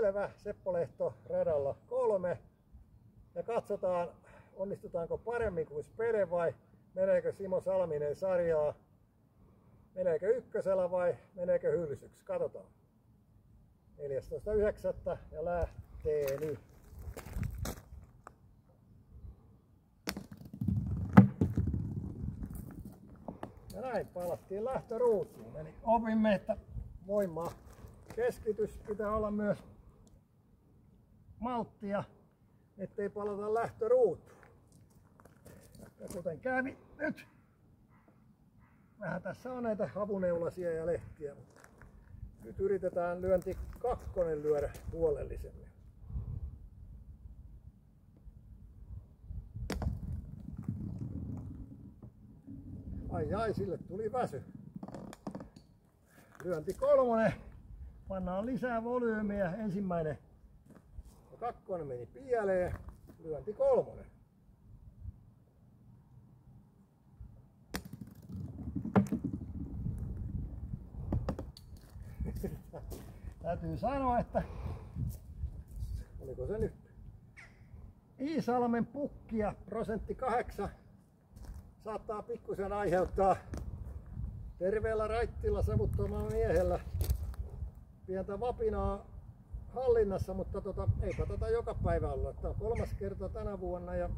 selvä. Seppo Lehto radalla 3. Ja katsotaan, onnistutaanko paremmin kuin Spede vai meneekö Simo Salminen sarjaa. Meneekö ykkösellä vai meneekö hylsyksi? Katsotaan. 14.9. ja lähtee nyt. Ja näin palattiin lähtöruutuun. Eli opimme, että voimaa keskitys pitää olla myös malttia, ettei palata lähtöruutuun. Ja kuten kävi nyt. Vähän tässä on näitä havuneulasia ja lehtiä, mutta nyt yritetään lyönti 2 lyödä huolellisemmin. Ai, sille tuli väsy. Lyönti 3. Pannaan lisää volyymiä. Ensimmäinen ja 2 meni pieleen. Lyönti 3. Täytyy sanoa, että oliko se nyt Iisalmen pukkia %8 saattaa pikkusen aiheuttaa terveellä raittilla savuttomalla miehellä pientä vapinaa hallinnassa, mutta eipä tätä joka päivä olla. Tämä on 3. kerta tänä vuonna ja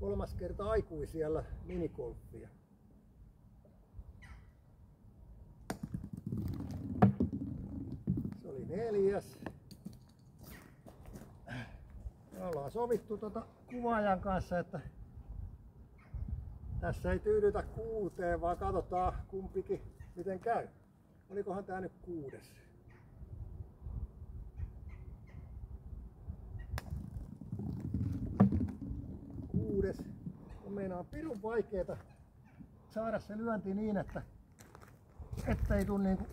3. kerta aikuisiellä minigolfia. Se oli 4. Me ollaan sovittu kuvaajan kanssa, että tässä ei tyydytä 6, vaan katsotaan kumpikin miten käy. Olikohan tää nyt 6? Meidän on pirun vaikeeta saada se lyönti niin, että ettei tuu niinku,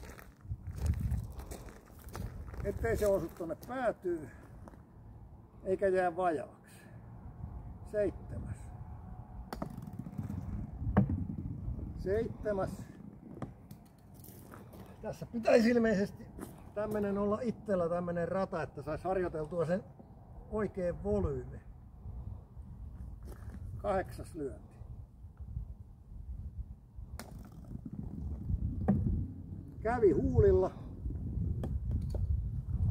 ettei se osu tonne päätyyn eikä jää vajaaksi. 7. 7. Tässä pitäisi ilmeisesti tämmönen olla itsellä tämmönen rata, että saisi harjoiteltua sen oikein volyymi. 8. lyönti. Kävi huulilla.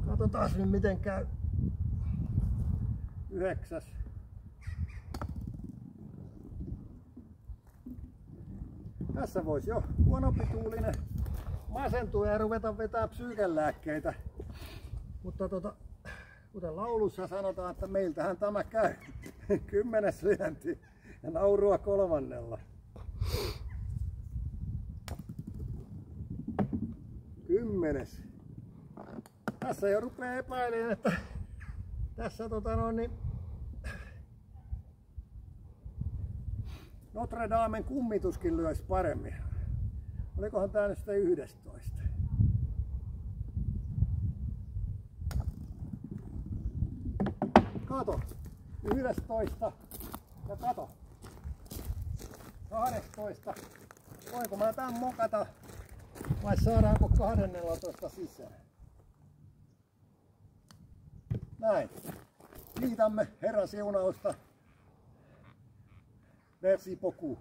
Katsotaan nyt miten käy. 9. Tässä voisi jo huonopituulinen masentua ja ruveta vetää psyykelääkkeitä. Mutta kuten laulussa sanotaan, että meiltähän tämä käy. 10. lyönti ja naurua 3. Kymmenes. Tässä jo rupeaa epäilemään, että tässä Notre Damen kummituskin lyöisi paremmin. Olikohan tää nyt sitten 11? Kato! 11 ja kato! 12. Voinko mä tän mokata vai saadaanko 12 sisään? Näin. Kiitämme Herran siunausta. Merci beaucoup.